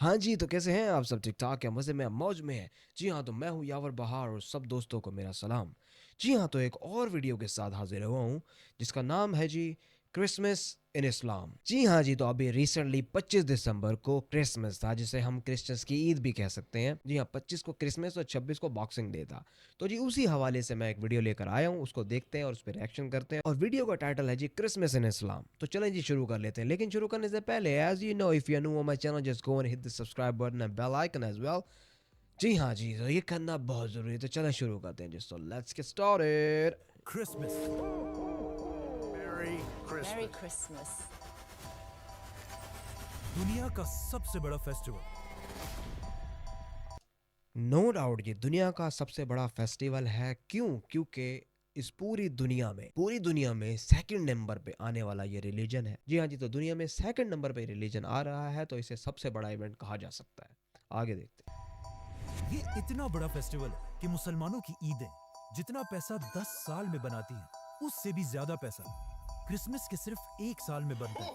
हाँ जी, तो कैसे हैं आप सब? ठीक-ठाक हैं, मज़े में, मौज में हैं। जी हाँ, तो मैं हूँ यावर बहार और सब दोस्तों को मेरा सलाम। जी हाँ, तो एक और वीडियो के साथ हाज़िर हुआ हूँ, जिसका नाम है जी क्रिसमस इन इस्लाम। जी हाँ जी, तो अभी रिसेंटली 25 दिसंबर को क्रिसमस था, जिसे हम क्रिश्चियंस की ईद भी कह सकते हैं। जी हाँ, 25 को क्रिसमस और 26 को बॉक्सिंग डे था। तो जी उसी हवाले से मैं एक वीडियो लेकर आया हूँ, उसको देखते हैं और उस पे रिएक्शन करते हैं। और वीडियो का टाइटल है जी क्रिसमस इन इस्लाम। तो चलें जी शुरू कर लेते हैं। लेकिन शुरू करने से पहले as you know, if you are new on my channel, just go and hit the subscribe button and bell icon as well. जी हाँ जी, तो ये करना बहुत ज़रूरी है। तो चलें शुरू करते हैं जी। So let's get started. Christmas. Merry Christmas. Merry Christmas. दुनिया का सबसे बड़ा फेस्टिवल। नो डाउट ये दुनिया का सबसे बड़ा फेस्टिवल है। क्यों? क्योंकि इस पूरी दुनिया में सेकंड नंबर पे आने वाला ये रिलीजन है। जी हाँ जी, तो दुनिया में सेकंड नंबर पे रिलीजन आ रहा है, तो इसे सबसे बड़ा इवेंट कहा जा सकता है। आगे देखते हैं। ये इतना बड़ा फेस्टिवल है कि मुसलमानों की ईदें जितना पैसा 10 साल में बनाती हैं, उससे भी ज्यादा पैसा क्रिसमस के सिर्फ एक साल में बनता है।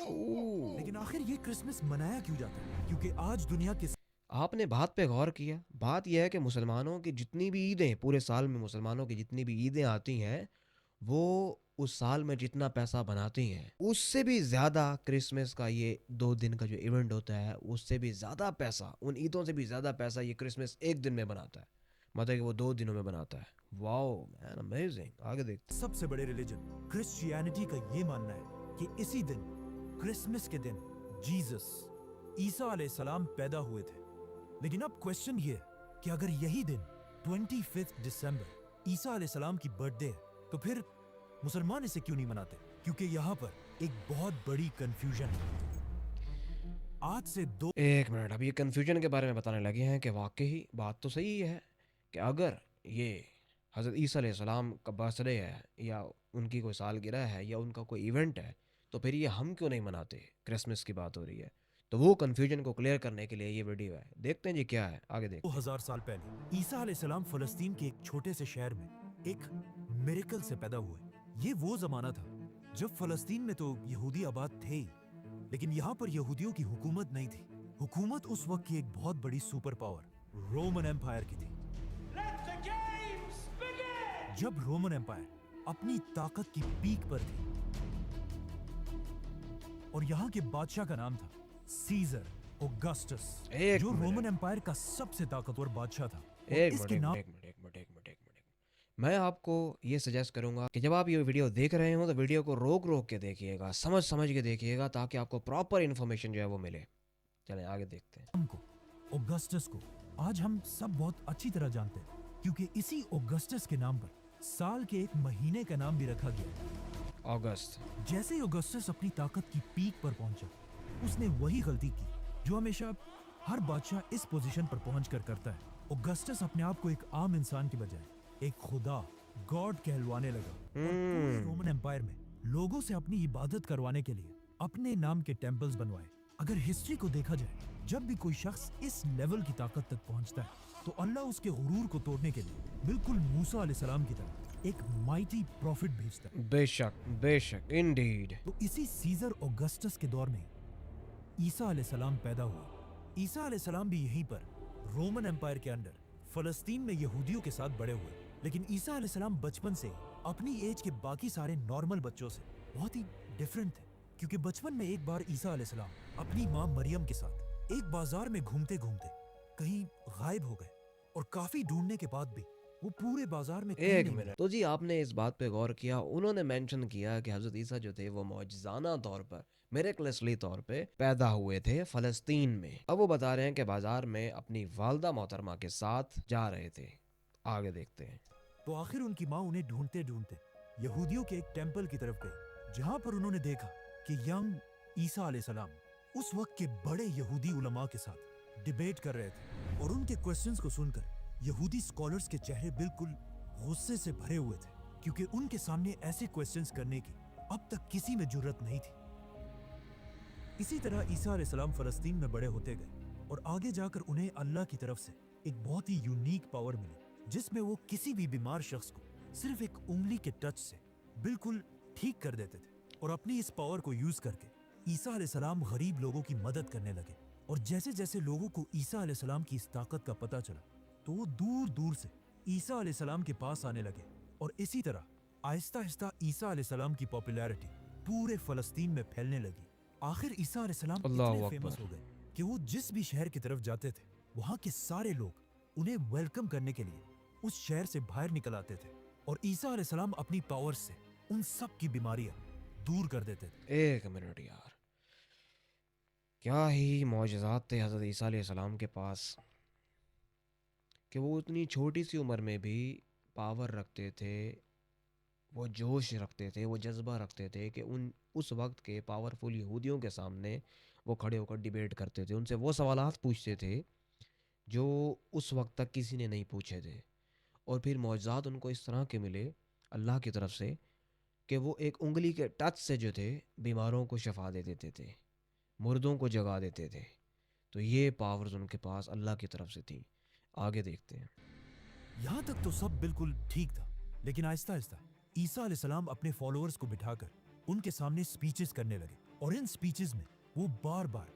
ओह, लेकिन आखिर ये क्रिसमस मनाया क्यों जाता है? क्योंकि आज दुनिया के आपने बात पे गौर किया? बात यह है कि मुसलमानों की जितनी भी ईदें पूरे साल में मुसलमानों की जितनी भी ईदें आती हैं, वो उस साल में जितना पैसा बनाती हैं, उससे भी ज़्यादा क्रिसमस का ये 2 दिन का जो इवेंट होता है, उससे भी ज़्यादा पैसा, उन ईदों से भी ज़्यादा पैसा ये क्रिसमस 1 दिन में बनाता है। मतलब कि वो 2 दिनों में बनाता है। Wow man, amazing. आगे देखते सबसे बड़े रिलीजन क्रिश्चियनिटी का ये मानना है कि इसी दिन, क्रिसमस के दिन, जीसस ईसा अलैहिस्सलाम पैदा हुए थे। लेकिन अब क्वेश्चन ये है कि अगर यही दिन 25 दिसंबर ईसा अलैहिस्सलाम की बर्थडे है, तो फिर मुसलमान इसे क्यों नहीं मनाते? क्योंकि यहाँ पर एक बहुत बड़ी कंफ्यूजन है। आज से दो हैं। 1 मिनट, अब ये कन्फ्यूजन के बारे में बताने लगे हैं कि वाक़ई बात तो सही है कि अगर ये हज़रत ईसा अलैहिस्सलाम का बर्थडे है या उनकी कोई सालगिरह है या उनका कोई इवेंट है, तो फिर ये हम क्यों नहीं मनाते? क्रिसमस की बात हो रही है। तो वो कन्फ्यूजन को क्लियर करने के लिए ये वीडियो है। देखते हैं जी क्या है, आगे देखते हैं। 2000 साल पहले ईसा अलैहिस्सलाम फलस्तीन के एक छोटे से शहर में एक मिरेकल से पैदा हुए। ये वो जमाना था जब फलस्तीन में तो यहूदी आबाद थे ही, लेकिन यहाँ पर यहूदियों की हुकूमत नहीं थी। हुकूमत उस वक्त की एक बहुत बड़ी सुपर पावर रोमन एम्पायर की थी। जब रोमन एम्पायर अपनी ताकत की पीक पर थी और यहाँ के बादशाह का नाम था सीजर ऑगस्टस, एक जो मिनट। रोमन एम्पायर का सबसे ताकतवर बादशाह था। और एक मिनट इसके एक नाम मिनट एक मिनट एक मिनट एक मिनट एक मिनट मैं आपको ये सजेस्ट करूंगा कि जब आप ये वीडियो देख रहे हो तो वीडियो को रोक रोक के देखिएगा, समझ समझ के देखिएगा, ताकि आपको प्रॉपर इन्फॉर्मेशन जो है वो मिले। चलें आगे देखते हैं। को, ऑगस्टस को आज हम सब बहुत अच्छी तरह जानते हैं, क्योंकि इसी ऑगस्टस के नाम पर साल के एक महीने का नाम भी रखा गया। अगस्त। जैसे ही ऑगस्टस अपनी ताकत की पीक पर पहुंचा, उसने वही गलती की जो हमेशा हर बादशाह इस पोजीशन पर पहुंचकर करता है। ऑगस्टस अपने आप को एक आम इंसान की बजाय एक खुदा, गॉड कहलवाने लगा और पूरे रोमन एम्पायर में लोगों से अपनी इबादत करवाने के लिए अपने नाम के टेम्पल्स बनवाए। अगर हिस्ट्री को देखा जाए, जब भी कोई शख्स इस लेवल की ताकत तक पहुंचता है, तो अल्लाह उसके गुरूर को तोड़ने के लिए बिल्कुल मूसा अलैहिस्सलाम की तरह एक माइटी प्रॉफिट भेजता है। बेशक बेशक, इंडीड। तो इसी सीजर ऑगस्टस के दौर में ईसा अलैहिस्सलाम पैदा हुए। ईसा अलैहिस्सलाम भी यहीं पर रोमन एम्पायर के अंडर फलस्तीन में यहूदियों के साथ बड़े हुए। लेकिन ईसा अलैहिस्सलाम बचपन से अपनी एज के बाकी सारे नॉर्मल बच्चों से बहुत ही डिफरेंट थे, क्योंकि बचपन में एक बार ईसा अलैहिस्सलाम अपनी माँ मरियम के साथ एक बाजार में घूमते घूमते कहीं गायब हो गए, और काफी ढूंढने के बाद भी वो पूरे बाजार में कहीं एक नहीं मिले। मिनट, तो जी आपने इस बात पे गौर किया? उन्होंने मेंशन किया कि हजरत ईसा जो थे वो मौजज़ाना तौर पर, मिरेकलसली तौर पे पैदा हुए थे फ़लस्तीन में। अब वो बता रहे हैं कि बाजार में अपनी वालदा मोहतरमा के साथ जा रहे थे। आगे देखते हैं। तो आखिर उनकी माँ उन्हें ढूंढते ढूंढते यहूदियों के एक टेंपल की तरफ गई, जहां पर उन्होंने देखा कि यंग ईसा अलैहिस्सलाम उस वक्त के बड़े यहूदी उलमा के साथ डिबेट कर रहे थे। और उनके क्वेश्चंस को सुनकर यहूदी स्कॉलर्स के चेहरे बिल्कुल गुस्से से भरे हुए थे, क्योंकि उनके सामने ऐसे क्वेश्चंस करने की अब तक किसी में जुर्रत नहीं थी। इसी तरह ईसा अलैहिस्सलाम फलस्तीन में बड़े होते गए, और आगे जाकर उन्हें अल्लाह की तरफ से एक बहुत ही यूनिक पावर मिली, जिसमें वो किसी भी बीमार शख्स को सिर्फ एक उंगली के टच से बिल्कुल ठीक कर देते थे। और अपनी इस पावर को यूज करके ईसा अलैहिस्सलाम गरीब लोगों की मदद करने लगे اور جیسے جیسے لوگوں کو عیسیٰ علیہ السلام کی اس طاقت کا پتہ چلا تو وہ دور دور سے عیسیٰ علیہ السلام کے پاس آنے لگے، اور اسی طرح آہستہ آہستہ عیسیٰ علیہ السلام کی پاپولیرٹی پورے فلسطین میں پھیلنے لگی۔ آخر عیسیٰ علیہ السلام اتنے اللہ فیمس اکبر۔ ہو گئے کہ وہ جس بھی شہر کی طرف جاتے تھے وہاں کے سارے لوگ انہیں ویلکم کرنے کے لیے اس شہر سے باہر نکل آتے تھے، اور عیسیٰ علیہ السلام اپنی پاور سے ان سب کی بیماریاں دور کر دیتے تھے۔ ایک منٹ یار، کیا ہی معجزات تھے حضرت عیسیٰ علیہ السلام کے پاس کہ وہ اتنی چھوٹی سی عمر میں بھی پاور رکھتے تھے، وہ جوش رکھتے تھے، وہ جذبہ رکھتے تھے کہ اس وقت کے پاورفل یہودیوں کے سامنے وہ کھڑے ہو کر ڈیبیٹ کرتے تھے، ان سے وہ سوالات پوچھتے تھے جو اس وقت تک کسی نے نہیں پوچھے تھے، اور پھر معجزات ان کو اس طرح کے ملے اللہ کی طرف سے کہ وہ ایک انگلی کے ٹچ سے جو تھے بیماروں کو شفا دے دیتے تھے، مردوں کو جگا دیتے تھے۔ تو یہ پاورز ان کے پاس اللہ کی طرف سے تھیں۔ آگے دیکھتے ہیں۔ یہاں تک تو سب بالکل ٹھیک تھا، لیکن آہستہ آہستہ عیسیٰ علیہ السلام اپنے فالوورز کو بٹھا کر ان کے سامنے سپیچز کرنے لگے، اور ان سپیچز میں وہ بار بار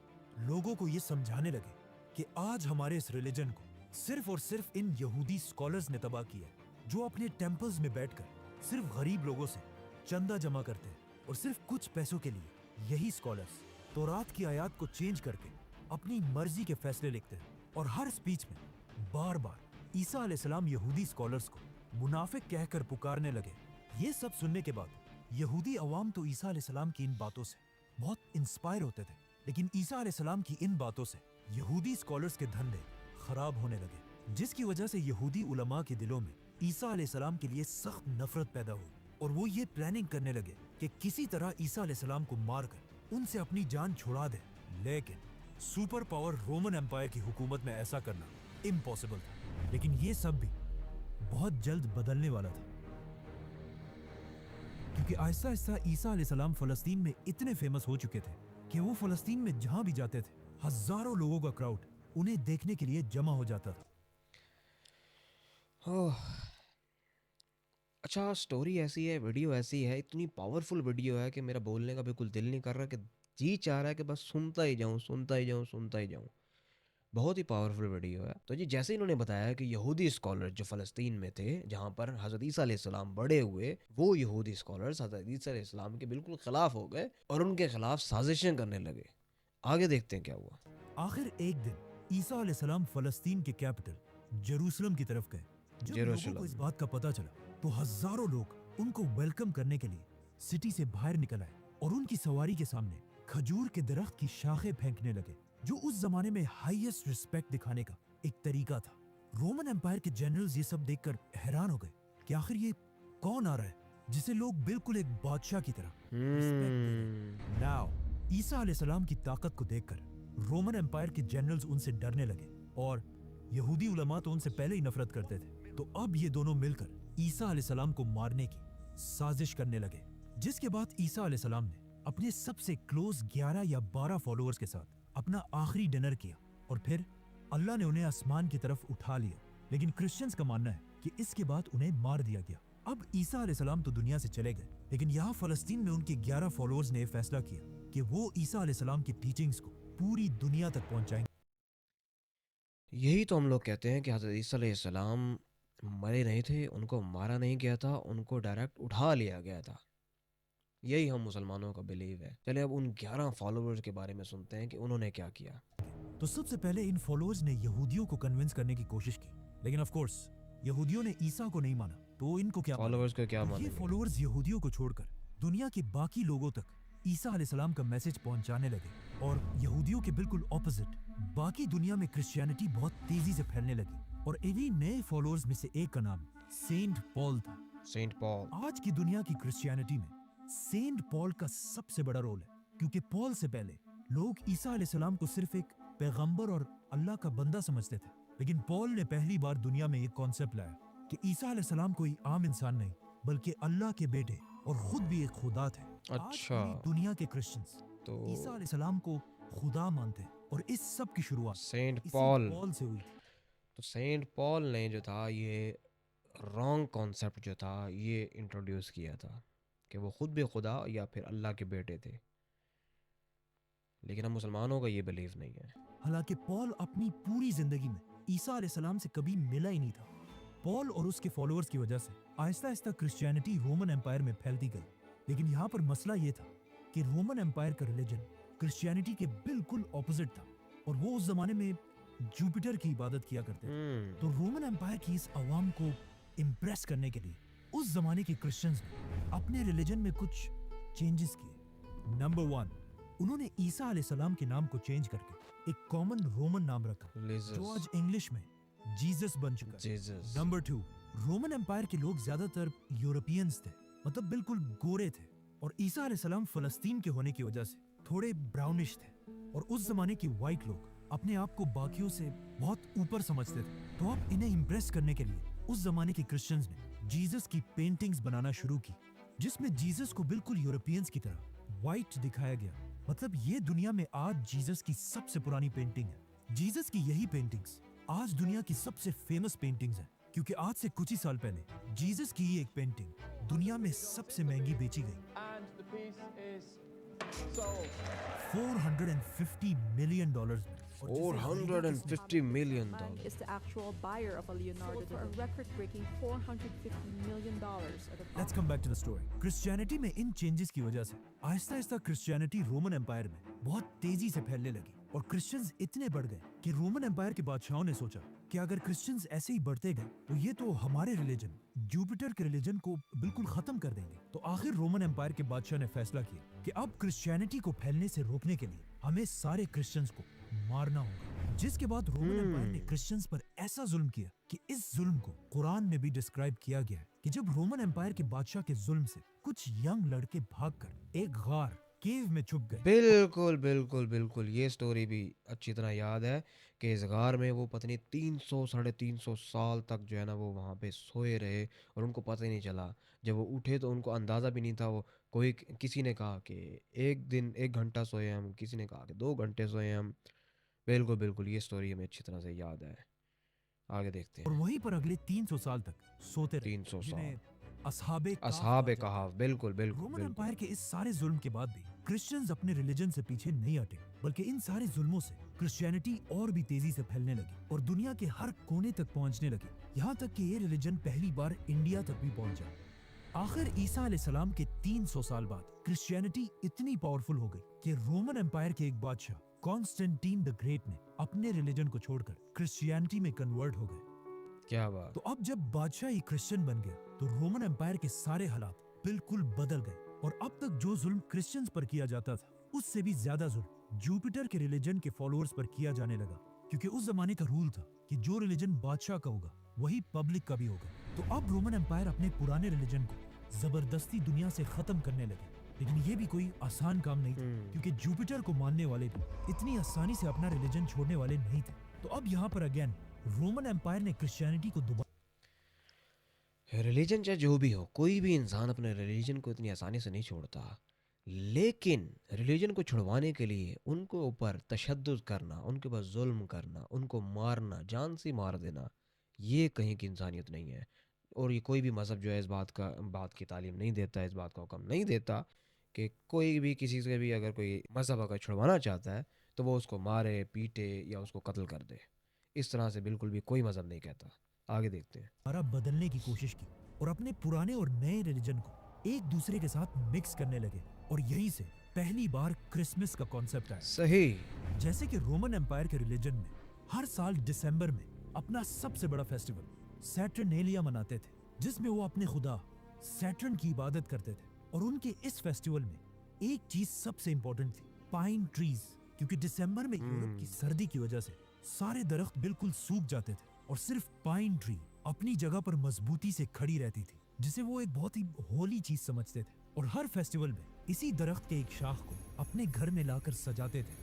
لوگوں کو یہ سمجھانے لگے کہ آج ہمارے اس ریلیجن کو صرف اور صرف ان یہودی سکولرز نے تباہ کیا ہے، جو اپنے ٹیمپلز میں بیٹھ کر صرف غریب لوگوں سے چندہ جمع کرتے ہیں، اور صرف کچھ پیسوں کے لیے یہی سکولرز تورات کی آیات کو چینج کر کے اپنی مرضی کے فیصلے لکھتے ہیں۔ اور ہر سپیچ میں بار بار عیسیٰ علیہ السلام یہودی سکولرز کو منافق کہہ کر پکارنے لگے۔ یہ سب سننے کے بعد یہودی عوام تو عیسیٰ علیہ السلام کی ان باتوں سے بہت انسپائر ہوتے تھے، لیکن عیسیٰ علیہ السلام کی ان باتوں سے یہودی سکولرز کے دھندے خراب ہونے لگے، جس کی وجہ سے یہودی علماء کے دلوں میں عیسیٰ علیہ السلام کے لیے سخت نفرت پیدا ہوئی، اور وہ یہ پلاننگ کرنے لگے کہ کسی طرح عیسیٰ علیہ السلام کو مار کر ان سے اپنی جان چھڑا دیں۔ لیکن سپر پاور رومن امپائر کی حکومت میں ایسا کرنا امپاسبل تھا، لیکن یہ سب بھی بہت جلد بدلنے والا تھا، کیونکہ آہستہ آہستہ عیسیٰ علیہ السلام فلسطین میں اتنے فیمس ہو چکے تھے کہ وہ فلسطین میں جہاں بھی جاتے تھے ہزاروں لوگوں کا کراؤڈ انہیں دیکھنے کے لیے جمع ہو جاتا تھا۔ اوہ، اچھا سٹوری ایسی ہے، ویڈیو ایسی ہے، اتنی پاورفل ویڈیو ہے کہ میرا بولنے کا بالکل دل نہیں کر رہا، کہ جی چاہ رہا ہے کہ بس سنتا ہی جاؤں سنتا ہی جاؤں سنتا ہی جاؤں۔ بہت ہی پاورفل ویڈیو ہے۔ تو جی جیسے انہوں نے بتایا کہ یہودی اسکالر جو فلسطین میں تھے جہاں پر حضرت عیسیٰ علیہ السلام بڑے ہوئے، وہ یہودی اسکالرز حضرت عیسیٰ علیہ السلام کے بالکل خلاف ہو گئے اور ان کے خلاف سازشیں کرنے لگے۔ آگے دیکھتے ہیں کیا ہوا۔ آخر ایک دن عیسیٰ علیہ السلام فلسطین کے کیپٹل جیروسلم کی طرف گئے۔ جب لوگوں کو یروشلم۔ اس بات کا پتہ چلا تو ہزاروں لوگ ان کو ویلکم کرنے کے لیے سٹی سے باہر نکل آئے، اور ان کی سواری کے سامنے کھجور کے درخت کی شاخیں پھینکنے لگے، جو اس زمانے میں ہائیسٹ رسپیکٹ دکھانے کا ایک طریقہ تھا۔ رومن امپائر کے جنرلز یہ سب دیکھ کر حیران ہو گئے کہ آخر یہ کون آ رہا ہے جسے لوگ بالکل ایک بادشاہ کی طرح رسپیکٹ دے رہے ہیں۔ ناؤ عیسیٰ علیہ السلام کی طاقت کو دیکھ کر رومن امپائر کے جنرلز ان سے ڈرنے لگے، اور یہودی علماء تو ان سے پہلے ہی نفرت کرتے تھے، تو اب یہ دونوں مل کر عیسیٰ علیہ السلام کو مارنے کی سازش کرنے لگے، جس کے بعد عیسیٰ علیہ السلام نے اپنے سب سے کلوز 11 یا 12 فالوورز کے ساتھ اپنا آخری ڈنر کیا، اور پھر اللہ نے انہیں آسمان کی طرف اٹھا لیا۔ لیکن کرسچنز کا ماننا ہے کہ اس کے بعد انہیں مار دیا گیا۔ اب عیسیٰ علیہ السلام تو دنیا سے چلے گئے، لیکن یہاں فلسطین میں ان کے 11 فالوورز نے فیصلہ کیا کہ وہ عیسیٰ علیہ السلام کی ٹیچنگز کو پوری دنیا تک پہنچائیں گے۔ یہی تو ہم لوگ کہتے ہیں کہ حضرت عیسیٰ علیہ السلام مرے نہیں تھے، ان کو مارا نہیں گیا تھا، ان کو ڈائریکٹ اٹھا لیا گیا تھا۔ یہی ہم مسلمانوں کا بلیو ہے۔ چلے اب ان 11 فالوورز کے بارے میں سنتے ہیں کہ انہوں نے کیا کیا۔ تو سب سے پہلے ان فالوورز نے یہودیوں کو کنونس کرنے کی کوشش کی، لیکن آف کورس یہودیوں نے عیسیٰ کو نہیں مانا، تو ان کو کیا مانا؟ فالوورز کو کیا تو مانیں یہ گے؟ فالوورز یہودیوں کو چھوڑ کر دنیا کے باقی لوگوں تک عیسیٰ علیہ السلام کا میسج پہنچانے لگے، اور یہودیوں کے بالکل اپوزٹ باقی دنیا میں کرسچینٹی بہت تیزی سے پھیلنے لگی، اور انہی نئے فالوورز میں سے ایک کا نام سینٹ پال تھا۔ سینٹ پال۔ آج کی دنیا کی کرسچینٹی میں سینٹ پال کا سب سے بڑا رول ہے، کیونکہ پال سے پہلے لوگ عیسیٰ علیہ السلام کو صرف ایک پیغمبر اور اللہ کا بندہ سمجھتے تھے، لیکن پال نے پہلی بار دنیا میں یہ کانسیپٹ لایا کہ عیسیٰ علیہ السلام کوئی عام انسان نہیں بلکہ اللہ کے بیٹے اور خود بھی ایک خدا تھے۔ آج اچھا پوری دنیا کے کرسچنز تو عیسیٰ علیہ السلام کو خدا مانتے ہیں، اور اس سب کی شروعات سینٹ اسی پال، پال سے ہوئی تھی۔ تو سینٹ پال نے جو تھا یہ رانگ کانسیپٹ جو تھا یہ انٹروڈیوس کیا تھا کہ وہ خود بھی خدا یا پھر اللہ کے بیٹے تھے۔ لیکن ہم مسلمانوں کا یہ بلیف نہیں ہے. حالانکہ پال اپنی پوری زندگی میں عیسیٰ علیہ السلام سے کبھی ملا ہی نہیں تھا. پال اور اس کے فالوورز کی وجہ سے آہستہ آہستہ کرسچینٹی رومن امپائر میں پھیلتی گئی. لیکن یہاں پر مسئلہ یہ تھا کہ رومن امپائر کا ریلیجن کرسچینٹی کے بالکل اپوزٹ تھا, اور وہ اس زمانے میں جوپیٹر کی عبادت کیا کرتے تھے. تو رومن امپائر کی اس عوام کو امپریس کرنے کے لیے اس زمانے کے کرسچنز نے اپنے ریلیجن میں کچھ چینجز کیے. نمبر 1, انہوں نے عیسیٰ علیہ السلام کے نام کو چینج کر کے ایک کامن رومن نام رکھا جو آج انگلش میں جیزس بن چکا ہے. جیزس. نمبر 2, رومن امپائر کے لوگ زیادہ تر یورپینز تھے, مطلب بالکل گورے تھے, اور عیسیٰ علیہ السلام فلسطین کے ہونے کی وجہ سے تھوڑے براؤنش تھے, اور اس زمانے کے وائٹ لوگ اپنے آپ کو باقیوں سے بہت اوپر سمجھتے تھے. تو اب انہیں امپریس کرنے کے لیے اس زمانے کے کرسچنز نے جیزس کی پینٹنگز بنانا شروع کی جس میں جیزس کو بالکل یورپینز کی طرح وائٹ دکھایا گیا. مطلب یہ دنیا میں آج جیزس کی سب سے پرانی پینٹنگ ہے. جیزس کی یہی پینٹنگز آج دنیا کی سب سے فیمس پینٹنگز ہیں, کیونکہ آج سے کچھ ہی سال پہلے جیزس کی یہ ایک پینٹنگ دنیا میں سب سے مہنگی بیچی گئی. $450 million میں. $450 million. Is the actual buyer of a Leonardo da Vinci for a record-breaking $450 million at a Let's come back to the story. Christianity میں ان چینجز کی وجہ سے آہستہ آہستہ کرسچینٹی رومن امپائر میں بہت تیزی سے پھیلنے لگی, اور کرسچنز اتنے بڑھ گئے کہ رومن امپائر کے بادشاہوں نے سوچا کہ اگر کرسچنز ایسے ہی بڑھتے گئے تو یہ تو ہمارے ریلیجن جوپیٹر کے ریلیجن کو بالکل ختم کر دیں گے. تو آخر رومن امپائر کے بادشاہ نے فیصلہ کیا کہ اب کرسچینٹی کو پھیلنے سے روکنے کے لیے ہمیں سارے کرسچنز کو مارنا ہوگا. جس کے بعد رومن امپائر نے کرسچنز پر ایسا ظلم کیا کہ اس ظلم کو قرآن میں بھی ڈسکرائب کیا گیا ہے کہ جب رومن امپائر کے بادشاہ کے ظلم سے کچھ ینگ لڑکے بھاگ کر ایک غار کیو میں چھپ گئے. بالکل بالکل بالکل, یہ سٹوری بھی اچھی طرح یاد ہے کہ اس غار میں وہ پتہ نہیں 300-350 سال تک جو ہے نا وہ وہاں پہ سوئے رہے, اور ان کو پتہ ہی نہیں چلا. جب وہ اٹھے تو ان کو اندازہ بھی نہیں تھا. وہ کسی نے کہا کہ 1 گھنٹہ سوئے ہم, کسی نے کہا کہ 2 گھنٹے سوئے ہم. بالکل بالکل, یہ سٹوری ہمیں اچھی طرح سے یاد ہے. آگے دیکھتے اور ہیں. وہیں پر اگلے 300 سال تک سوتے رہے 300 جنہیں سال. اصحاب اصحاب کہف. بالکل بالکل رومن بالکل. امپائر کے اس سارے ظلم کے بعد بھی کرسچنز اپنے ریلیجن سے پیچھے نہیں ہٹے, بلکہ ان سارے ظلموں سے کرسچینٹی اور بھی تیزی سے پھیلنے لگی اور دنیا کے ہر کونے تک پہنچنے لگی, یہاں تک کہ یہ ریلیجن پہلی بار انڈیا تک بھی پہنچا. آخر عیسیٰ علیہ السلام کے 300 سال بعد کرسچینٹی اتنی پاورفل ہو گئی کہ رومن امپائر کے ایک بادشاہ کانسٹنٹین دی گریٹ نے اپنے ریلیجن کو چھوڑ کر کرسچینٹی میں کنورٹ ہو گئے. کیا بات. تو اب جب بادشاہ ہی کرسچن بن گیا تو رومن امپائر کے سارے حالات بالکل بدل گئے, اور اب تک جو ظلم کرسچنز پر کیا جاتا تھا اس سے بھی زیادہ ظلم جوپیٹر کے ریلیجن کے فالوورز پر کیا جانے لگا, کیونکہ اس زمانے کا رول تھا کہ جو ریلیجن بادشاہ کا ہوگا وہی پبلک کا بھی ہوگا. تو اب رومن امپائر اپنے پرانے ریلیجن کو زبردستی دنیا سے ختم کرنے لگے, لیکن یہ بھی کوئی آسان کام نہیں تھا, کیونکہ جوپیٹر کو ماننے والے بھی اتنی آسانی سے اپنا ریلیجن چھوڑنے والے نہیں تھے. تو اب یہاں پر اگین رومن امپائر نے کرسچینٹی کو دوبارہ ریلیجن چاہے جو بھی ہو, کوئی بھی انسان اپنے ریلیجن کو اتنی آسانی سے نہیں چھوڑتا, لیکن ریلیجن کو چھڑوانے کے لیے ان کو اوپر تشدد کرنا, ان کے اوپر ظلم کرنا, ان کو مارنا, جان سے مار دینا, یہ کہیں کی انسانیت نہیں ہے. اور یہ کوئی بھی مذہب جو ہے اس بات کی تعلیم نہیں دیتا, اس بات کا حکم نہیں دیتا کہ کوئی بھی کسی سے بھی اگر کوئی مذہب اگر چھڑوانا چاہتا ہے تو وہ اس کو مارے, پیٹے یا اس کو قتل کر دے. اس طرح سے بالکل بھی کوئی مذہب نہیں کہتا. آگے دیکھتے ہیں. بدلنے کی کوشش کی اور اپنے پرانے اور نئے ریلیجن کو ایک دوسرے کے ساتھ مکس کرنے لگے, اور یہیں سے پہلی بار کرسمس کا کانسیپٹ آیا. صحیح. جیسے کہ رومن امپائر کے ریلیجن میں ہر سال دسمبر میں اپنا سب سے بڑا فیسٹیول سیٹرنیلیا مناتے تھے, جس میں وہ اپنے خدا سیٹرن کی عبادت کرتے تھے. اور ان کے اس فیسٹیول میں ایک چیز سب سے امپورٹنٹ تھی, پائن ٹریز, کیونکہ دسمبر میں یورپ کی سردی کی وجہ سے سارے درخت بالکل سوکھ جاتے تھے اور صرف پائن ٹری اپنی جگہ پر مضبوطی سے کھڑی رہتی تھی, جسے وہ ایک بہت ہی ہولی چیز سمجھتے تھے. اور ہر فیسٹیول میں اسی درخت کے ایک شاخ کو اپنے گھر میں لا کر سجاتے تھے.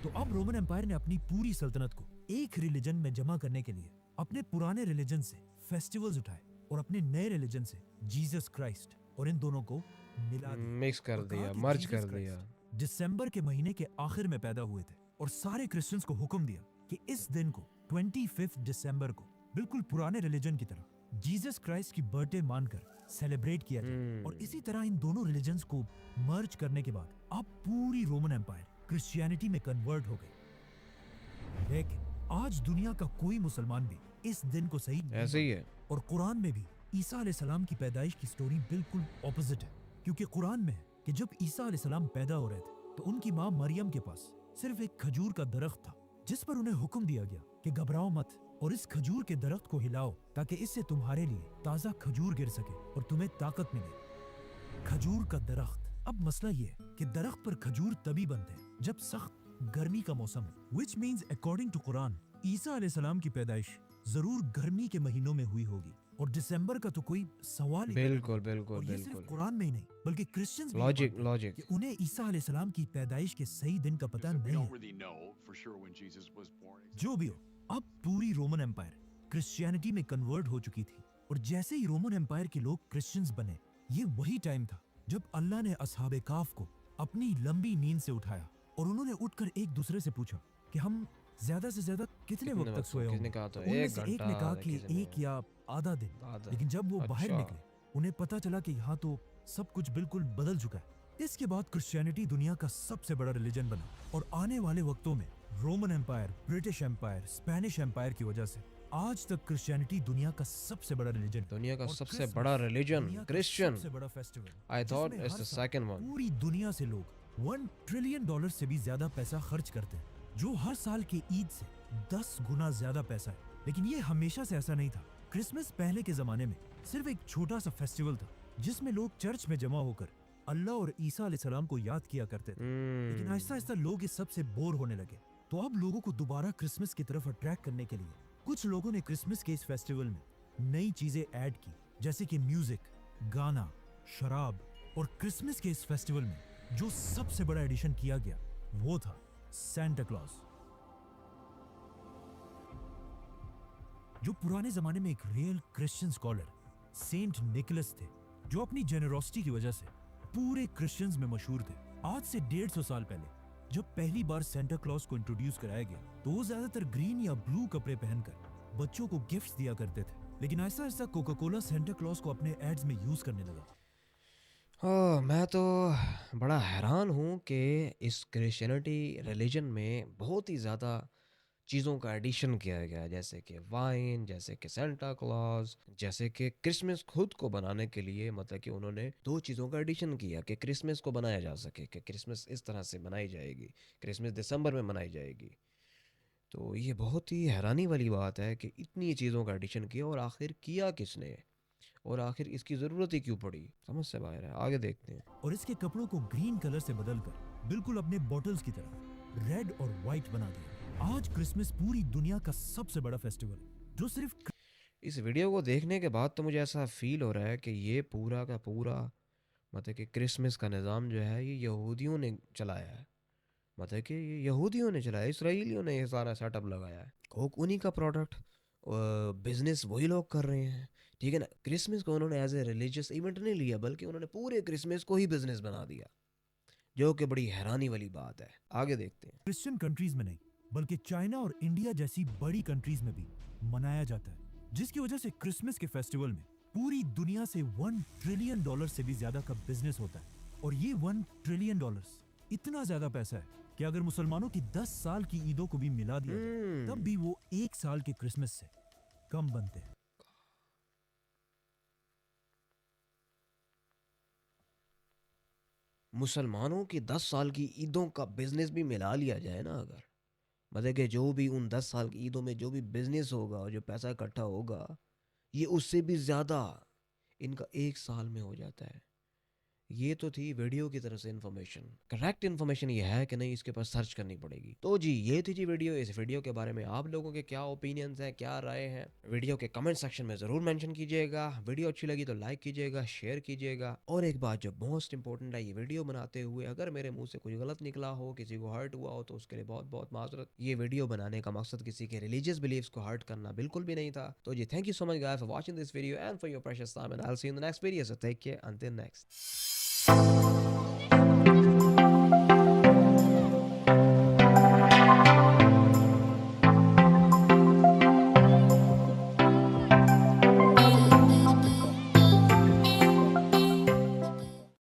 تو اب رومن امپائر نے اپنی پوری سلطنت کو ایک ریلیجن میں جمع کرنے کے لیے اپنے پرانے ریلیجن سے فیسٹیولز اٹھائے اور اپنے نئے ریلیجن سے جیزس کرائسٹ, اور ان دونوں کو ملا دیا, مکس کر دیا, مرج کر دیا. دسمبر کے مہینے کے آخر میں پیدا ہوئے تھے, اور سارے کرسچنز کو حکم دیا کہ اس دن کو 25 دسمبر کو بالکل پرانے ریلیجن کی طرح جیزس کرائسٹ کی برتھ ڈے مان کر سیلیبریٹ کیا جائے. اور اسی طرح ان دونوں ریلیجنز کو مرج کرنے کے بعد اب پوری رومن امپائر क्रिश्चियनिटी में कन्वर्ट हो गए। लेकिन आज दुनिया का कोई मुसलमान भी इस दिन को सही नहीं ऐसे ही है। और कुरान में भी ईसा अलैहिस्सलाम की पैदाइश की स्टोरी बिल्कुल ऑपोजिट है, क्योंकि कुरान में है कि जब ईसा अलैहिस्सलाम पैदा हो रहे थे तो उनकी माँ मरियम के पास सिर्फ एक खजूर का दरख्त था, जिस पर उन्हें हुक्म दिया गया कि घबराओ मत और इस खजूर के दरख्त को हिलाओ ताकि इससे तुम्हारे लिए ताज़ा खजूर गिर सके और तुम्हें ताकत मिले। खजूर का दरख्त। अब मसला ये है कि दरख्त पर खजूर तभी बनते हैं जब सख्त गर्मी का मौसम है, which means according to Quran ईसा अलैहिस्सलाम की पैदाइश जरूर गर्मी के महीनों में हुई होगी और दिसंबर का तो कोई सवाल ही नहीं। बिल्कुल बिल्कुल और ये सिर्फ बिल्कुल। कुरान में ही नहीं बल्कि क्रिश्चियंस भी लॉजिक मानते हैं लॉजिक। कि उन्हें ईसा अलैहिस्सलाम की पैदाइश के सही दिन का पता We नहीं don't है। really know for sure when Jesus was born. जो भी हो, अब पूरी रोमन एम्पायर क्रिश्चियनिटी में कन्वर्ट हो चुकी थी और जैसे ही रोमन एम्पायर के लोग क्रिश्चियंस बने, ये वही टाइम था जब अल्लाह ने असहाबे काफ को अपनी लंबी नींद से उठाया और उन्होंने उठकर एक दूसरे से पूछा कि हम ज्यादा से ज्यादा कितने वक्त तक सोए किसने होंगे। कहा तो उनमें एक से एक घंटा, ने कहा कि किसी ने एक या आधा दिन। आधा। लेकिन जब वो बाहर अच्छा। निकले उन्हें पता चला कि यहाँ तो सब कुछ बिल्कुल बदल चुका है। इसके बाद क्रिश्चियनिटी दुनिया का सबसे बड़ा रिलीजन बना और आने वाले वक्तों में Roman empire, British empire, Spanish empire की वजह से आज तक क्रिश्चियनिटी दुनिया का सबसे बड़ा रिलीजन। दुनिया का और सबसे क्रिसमस बड़ा रिलीजन दुनिया का क्रिश्चियन। सबसे बड़ा फेस्टिवल। आई थॉट जिसमें इट्स हर द साल सेकंड वन। पूरी दुनिया से लोग $1 ट्रिलियन से भी ज्यादा पैसा खर्च करते हैं, जो हर साल के ईद से 10 गुना ज्यादा पैसा है। लेकिन ये हमेशा से ऐसा नहीं था। क्रिसमस पहले के जमाने में सिर्फ एक छोटा सा फेस्टिवल था जिसमें लोग चर्च में जमा होकर अल्लाह और ईसा अलैहिस्सलाम को याद किया करते थे। लेकिन आहिस्ता आहिस्ता लोग इस सब से बोर होने लगे, तो अब लोगों को दोबारा क्रिसमस की तरफ अट्रैक्ट करने के लिए कुछ लोगों ने क्रिसमस के इस फेस्टिवल में नई चीजें ऐड की, जैसे कि म्यूजिक, गाना, शराब। और क्रिसमस के इस फेस्टिवल में जो सबसे बड़ा एडिशन किया गया वो था सैंटा क्लॉज, जो पुराने जमाने में एक real Christian scholar saint Nicholas थे, जो अपनी जेनरोसिटी की वजह से पूरे क्रिश्चियंस में मशहूर थे। आज से 150 साल पहले जब पहली बार सेंटा क्लॉज को इंट्रोड्यूस कराया गया तो वो ज्यादातर ग्रीन या ब्लू कपड़े पहनकर बच्चों को गिफ्ट्स दिया करते थे। लेकिन ऐसा ऐसा कोका कोला सेंटा क्लॉज को अपने एड्स में यूज करने लगा। मैं तो बड़ा हैरान हूँ कि इस क्रिश्चियनिटी रिलीजन में बहुत ही ज़्यादा चीज़ों का एडिशन किया गया है, जैसे कि वाइन, जैसे कि सेंटा क्लॉज, जैसे कि क्रिसमस खुद को बनाने के लिए मतलब कि उन्होंने 2 चीज़ों का एडिशन किया कि क्रिसमस को बनाया जा सके, कि क्रिसमस इस तरह से मनाई जाएगी, क्रिसमस दिसंबर में मनाई जाएगी। तो ये बहुत ही हैरानी वाली बात है कि इतनी चीज़ों का एडिशन किया और आखिर किया किसने और आखिर इसकी ज़रूरत ही क्यों पड़ी, समझ से बाहर है। आगे देखते हैं। और इसके कपड़ों को ग्रीन कलर से बदलकर बिल्कुल अपने बॉटल्स की तरह रेड और व्हाइट बना दिया। आज क्रिसमस पूरी दुनिया का सबसे बड़ा फेस्टिवल जो सिर्फ इस वीडियो को देखने के बाद तो मुझे ऐसा फील हो रहा है कि ये पूरा का पूरा मतलब कि क्रिसमस का निज़ाम जो है ये यहूदियों ने चलाया है, मतलब कि ये यहूदियों ने चलाया, इसराइलियों ने ये सारा सेटअप लगाया है। कोक उन्हीं का प्रोडक्ट, बिजनेस वही लोग कर रहे हैं, ठीक है ना। क्रिसमस को उन्होंने एज ए रिलीजियस इवेंट नहीं लिया बल्कि उन्होंने पूरे क्रिसमस को ही बिजनेस बना दिया, जो कि बड़ी हैरानी वाली बात है। आगे देखते हैं। क्रिश्चियन कंट्रीज में नहीं बल्कि चाइना और इंडिया जैसी बड़ी कंट्रीज में भी मनाया जाता है, जिसकी वजह से क्रिसमस के फेस्टिवल में पूरी दुनिया से $1 ट्रिलियन से भी ज्यादा का बिजनेस होता है। और ये $1 ट्रिलियन इतना ज्यादा पैसा है कि अगर मुसलमानों की 10 साल की ईदों को भी मिला दिया जाए तब भी वो 1 साल के क्रिसमस से कम बनते हैं। मुसलमानों की 10 साल की ईदों का बिजनेस भी मिला लिया जाए ना, अगर मतलब कि जो भी उन 10 साल की ईदों में जो भी बिजनेस होगा और जो पैसा इकट्ठा होगा ये उससे भी ज़्यादा इनका 1 साल में हो जाता है। ये तो थी वीडियो की तरफ से इन्फॉर्मेशन। करेक्ट इन्फॉर्मेशन ये है कि नहीं, इसके पास सर्च करनी पड़ेगी। तो जी ये थी जी वीडियो। इस वीडियो के बारे में आप लोगों के क्या ओपिनियंस हैं, क्या राय हैं, वीडियो के कमेंट सेक्शन में ज़रूर मेंशन कीजिएगा। वीडियो अच्छी लगी तो लाइक कीजिएगा, शेयर कीजिएगा। और एक बात जो मोस्ट इंपॉर्टेंट है, ये वीडियो बनाते हुए अगर मेरे मुंह से कुछ गलत निकला हो, किसी को हर्ट हुआ हो तो उसके लिए बहुत बहुत माजरत। ये वीडियो बनाने का मकसद किसी के रिलीजियस बिलीव्स को हर्ट करना बिल्कुल भी नहीं था। तो जी thank you so much guys for watching this video and for your precious time, and I will see you in the next video. So take care, until next.